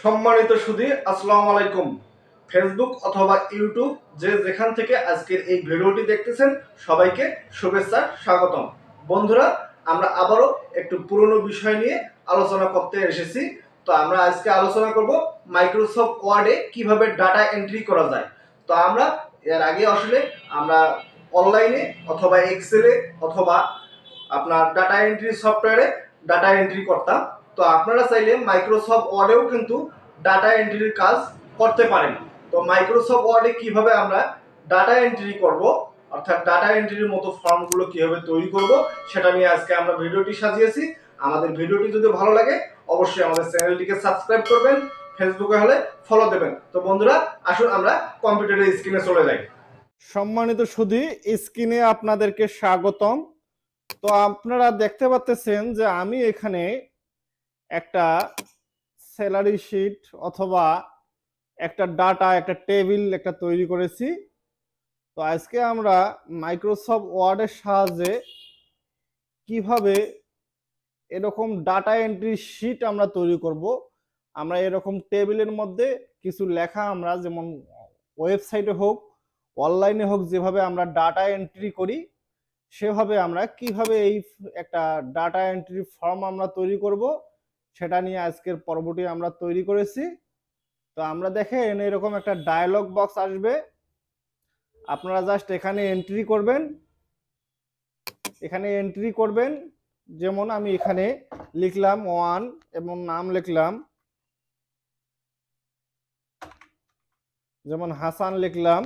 সম্মানিত সুধী, আসসালামু আলাইকুম। ফেসবুক অথবা ইউটিউব যে যেখান থেকে আজকের এই ভিডিওটি দেখতেছেন সবাইকে শুভেচ্ছা, স্বাগতম। বন্ধুরা, আমরা আবারও একটু পুরনো বিষয় নিয়ে আলোচনা করতে এসেছি। তো আমরা আজকে আলোচনা করব মাইক্রোসফট ওয়ার্ডে কিভাবে ডাটা এন্ট্রি করা যায়। তো আমরা এর আগে আসলে আমরা অনলাইনে অথবা এক্সেলে অথবা আপনার ডাটা এন্ট্রি সফটওয়্যারে ডাটা এন্ট্রি করতাম। তো আপনারা চাইলে মাইক্রোসফট ওয়ার্ডেও কিন্তু ডাটা এন্ট্রির কাজ করতে পারেন। তো মাইক্রোসফট ওয়ার্ডে কিভাবে আমরা ডাটা এন্ট্রি করব, অর্থাৎ ডাটা এন্ট্রির মতো ফর্মগুলো কিভাবে তৈরি করব, সেটা নিয়ে আজকে আমরা ভিডিওটি সাজিয়েছি। আমাদের ভিডিওটি যদি ভালো লাগে অবশ্যই আমাদের চ্যানেলটিকে সাবস্ক্রাইব করবেন, ফেসবুকে হলে ফলো দেবেন। তো বন্ধুরা, আসুন আমরা কম্পিউটারের স্ক্রিনে চলে যাই। সম্মানিত সুধী, স্ক্রিনে আপনাদেরকে স্বাগতম। তো আপনারা দেখতে পাচ্ছেন যে আমি এখানে একটা স্যালারি শিট অথবা একটা ডাটা, একটা টেবিল একটা তৈরি করেছি। তো আজকে আমরা মাইক্রোসফট ওয়ার্ডের সাহায্যে কিভাবে এরকম ডাটা এন্ট্রি শিট আমরা তৈরি করব। আমরা এরকম টেবিলের মধ্যে কিছু লেখা, আমরা যেমন ওয়েবসাইটে হোক অনলাইনে হোক যেভাবে আমরা ডাটা এন্ট্রি করি, সেভাবে আমরা কিভাবে এই একটা ডাটা এন্ট্রি ফর্ম আমরা তৈরি করব সেটা নিয়ে আজকের পর্বটি আমরা তৈরি করেছি। তো আমরা দেখেন এরকম একটা ডায়লগ বক্স আসবে, আপনারা জাস্ট এখানে এন্ট্রি করবেন। যেমন আমি এখানে লিখলাম 1 এবং নাম লিখলাম যেমন হাসান লিখলাম,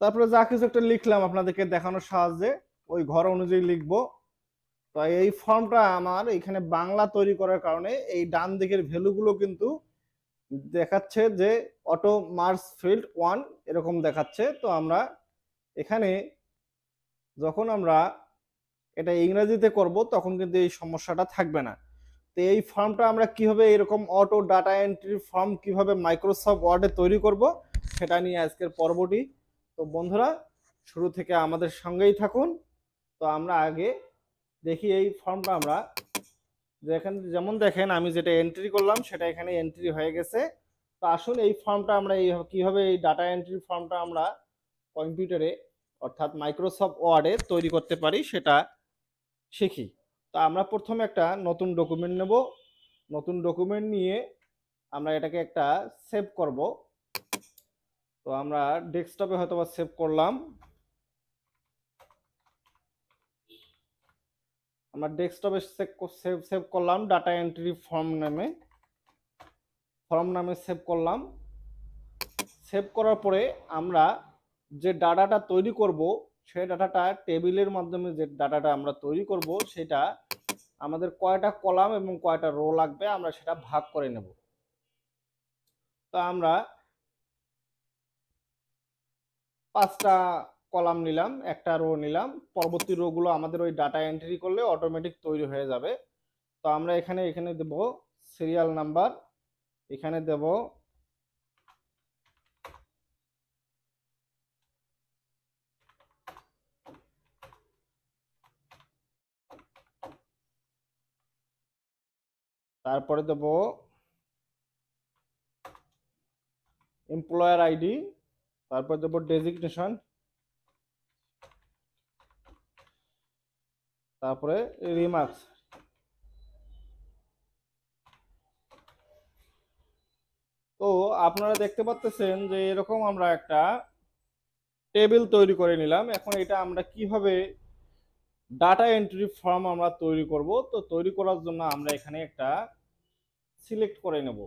তারপরে যা কিছু একটা লিখলাম আপনাদেরকে দেখানোর সাহায্যে ওই ঘর অনুযায়ী লিখবো। তো এই ফর্মটা আমার এখানে বাংলা তৈরি করার কারণে এই ডান দিকের ভ্যালুগুলো কিন্তু দেখাচ্ছে যে অটো মার্জ ফিল্ড 1 এরকম দেখাচ্ছে। তো আমরা এখানে যখন আমরা এটা ইংরেজিতে করব তখন কিন্তু এই সমস্যাটা থাকবে না। তো এই ফর্মটা আমরা কিভাবে এরকম অটো ডাটা এন্ট্রি ফর্ম কিভাবে মাইক্রোসফট ওয়ার্ডে তৈরি করব সেটা নিয়ে আজকের পর্বটি। তো বন্ধুরা, শুরু থেকে আমাদের সঙ্গেই থাকুন। তো আমরা আগে দেখি এই ফর্মটা আমরা যেমন দেখেন আমি যেটা এন্ট্রি করলাম সেটা এখানে এন্ট্রি হয়ে গেছে। তো আসুন এই ফর্মটা আমরা কিভাবে এই ডাটা এন্ট্রি ফর্মটা আমরা কম্পিউটারে অর্থাৎ মাইক্রোসফট ওয়ার্ডে তৈরি করতে পারি সেটা শিখি। তো আমরা প্রথমে একটা নতুন ডকুমেন্ট নেব। নতুন ডকুমেন্ট নিয়ে আমরা এটাকে একটা সেভ করব। তো আমরা ডেস্কটপে হয়তো বা সেভ করলাম। আমরা ডেস্কটপে সেভ করলাম ডাটা এন্ট্রি ফর্ম নামে সেভ করলাম। সেভ করার পরে আমরা যে ডাটাটা তৈরি করব সেই ডাটাটা টেবিলের মাধ্যমে যে ডাটাটা আমরা তৈরি করব সেটা আমাদের কয়টা কলাম এবং কয়টা রো লাগবে আমরা সেটা ভাগ করে নেব। তো আমরা 5টা কলাম নিলাম, একটা রো নিলাম। পরবর্তী রো গুলো আমাদের ওই ডাটা এন্ট্রি করলে অটোমেটিক তৈরি হয়ে যাবে। তো আমরা এখানে দেব সিরিয়াল নাম্বার, এখানে দেব তারপরে দেব এমপ্লয়ার আইডি, তারপর দেব ডেজিগনেশন, তারপরে রিমার্কস। তো আপনারা দেখতে পাচ্ছেন যে এরকম আমরা একটা টেবিল তৈরি করে নিলাম। এখন এটা আমরা কিভাবে ডাটা এন্ট্রি ফর্ম আমরা তৈরি করব। তো তৈরি করার জন্য আমরা এখানে একটা সিলেক্ট করে নেব।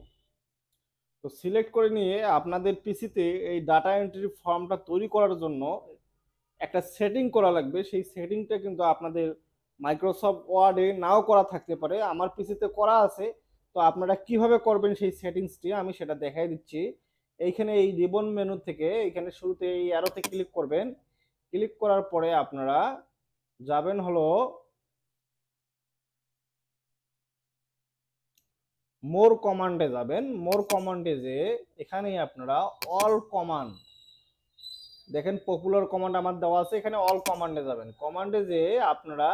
তো সিলেক্ট করে নিয়ে আপনাদের পিসিতে এই ডাটা এন্ট্রি ফর্মটা তৈরি করার জন্য একটা সেটিং করা লাগবে। সেই সেটিংটা কিন্তু আপনাদের মাইক্রোসফট ওয়ার্ডে নাও করা থাকতে পারে, আমার পিসিতে করা আছে। তো আপনারা কিভাবে করবেন সেই সেটিংসটি আমি সেটা দেখাই দিচ্ছি। এইখানে এই রিবন মেনু থেকে এখানে শুরুতে এই অ্যারোতে ক্লিক করবেন। ক্লিক করার পরে আপনারা যাবেন হলো মোর কমান্ডে যাবেন। মোর কমান্ডে যে এখানে আপনারা অল কমান্ড দেখেন, পপুলার কমান্ড আমার দেওয়া আছে, এখানে অল কমান্ডে যাবেন। কমান্ডে যে আপনারা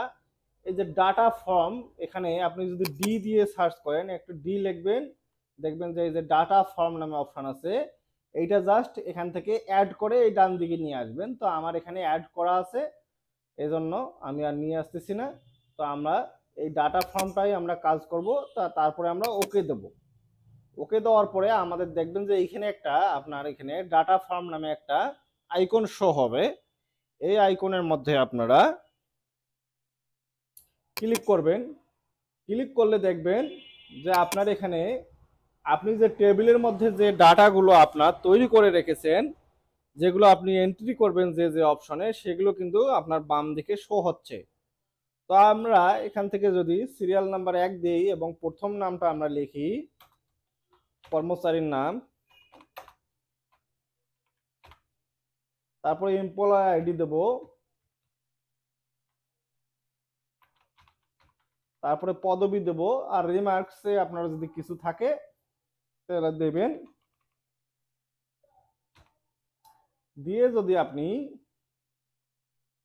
এই যে ডাটা ফর্ম, এখানে আপনি যদি ডি দিয়ে সার্চ করেন, একটু ডি লিখবেন, দেখবেন যে এই যে ডাটা ফর্ম নামে অপশন আছে, এইটা জাস্ট এখান থেকে অ্যাড করে এই ডান দিকে নিয়ে আসবেন। তো আমার এখানে অ্যাড করা আছে, এজন্য আমি আর নিয়ে আসতেছি না। তো আমরা এই ডাটা ফর্মটাই আমরা কাজ করব। তারপরে আমরা ওকে দেব। ওকে দেওয়ার পরে আমাদের দেখবেন যে এইখানে একটা আপনার এখানে ডাটা ফর্ম নামে একটা আইকন শো হবে। এই আইকনের মধ্যে আপনারা ক্লিক করবেন। ক্লিক করলে দেখবেন যে আপনার এখানে আপনি যে টেবিলের মধ্যে যে ডাটাগুলো আপনার তৈরি করে রেখেছেন, যেগুলো আপনি এন্ট্রি করবেন যে যে অপশনে, সেগুলো কিন্তু আপনার বাম দিকে শো হচ্ছে। তো আমরা এখান থেকে যদি সিরিয়াল নাম্বার 1 দিই এবং প্রথম নামটা আমরা লিখি কর্মচারীর নাম, তারপরে এমপ্লয় আইডি দেব, তারপরে পদবি দেব, আর রিমার্কসে আপনার যদি কিছু থাকে তাহলে দেবেন। দিয়ে যদি আপনি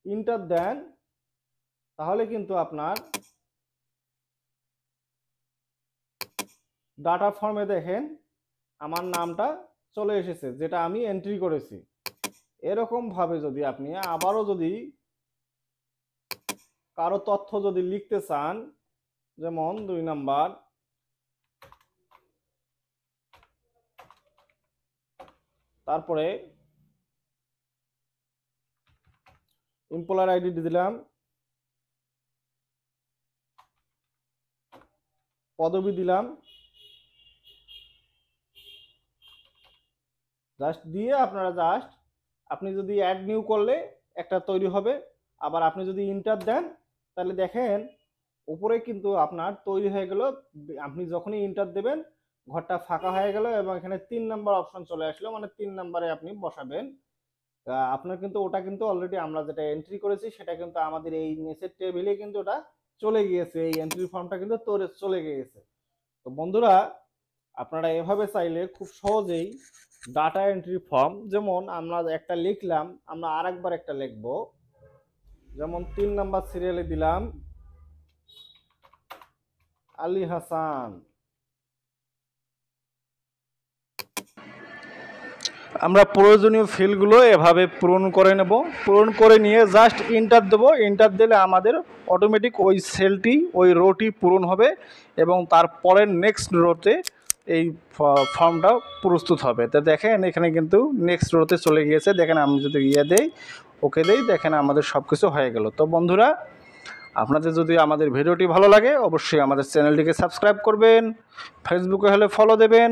ইন্টার দেন তাহলে কিন্তু আপনার ডাটা ফর্মে দেখেন আমার নামটা চলে এসেছে, যেটা আমি এন্ট্রি করেছি। এরকম ভাবে যদি আপনি আবারও যদি কারো তথ্য যদি লিখতে চান, যেমন 2 নাম্বার, তারপরে এমপ্লয়ার আইডি দিলাম, পদবি দিলাম, জাস্ট দিয়ে আপনারা জাস্ট আপনি যদি অ্যাড নিউ করলে একটা তৈরি হবে। আবার আপনি যদি ইন্টার দেন তাহলে দেখেন উপরে কিন্তু আপনার তৈরি হয়ে গেল। আপনি যখনই ইন্টার দেবেন ঘরটা ফাঁকা হয়ে গেল এবং এখানে 3 নাম্বার অপশন চলে আসলো, মানে 3 নাম্বারে আপনি বসাবেন। আপনার কিন্তু ওটা কিন্তু অলরেডি আমরা যেটা এন্ট্রি করেছি সেটা কিন্তু আমাদের এই নিচের টেবিলে কিন্তু ওটা চলে গিয়েছে, এই এন্ট্রি ফর্মটা কিন্তু চলে গিয়েছে। তো বন্ধুরা, আপনারা এভাবে চাইলে খুব সহজেই ডাটা এন্ট্রি ফর্ম, যেমন আমরা একটা লিখলাম, আমরা আরেকবার একটা লিখব, যেমন 3 নাম্বার সিরিয়ালে দিলাম আলী হাসান। আমরা প্রয়োজনীয় ফিল্ডগুলো এভাবে পূরণ করে নেব। পূরণ করে নিয়ে জাস্ট ইন্টার দেব। ইন্টার দিলে আমাদের অটোমেটিক ওই সেলটি, ওই রোটি পূরণ হবে এবং তারপরের নেক্সট রোতে এই ফর্মটা প্রস্তুত হবে। তো দেখেন এখানে কিন্তু নেক্সট রোতে চলে গিয়েছে। দেখেন আমি যদি দেই, ওকে দেই, দেখেন আমাদের সব কিছু হয়ে গেল। তো বন্ধুরা, আপনাদের যদি আমাদের ভিডিওটি ভালো লাগে অবশ্যই আমাদের চ্যানেলটিকে সাবস্ক্রাইব করবেন, ফেসবুকে হলে ফলো দেবেন।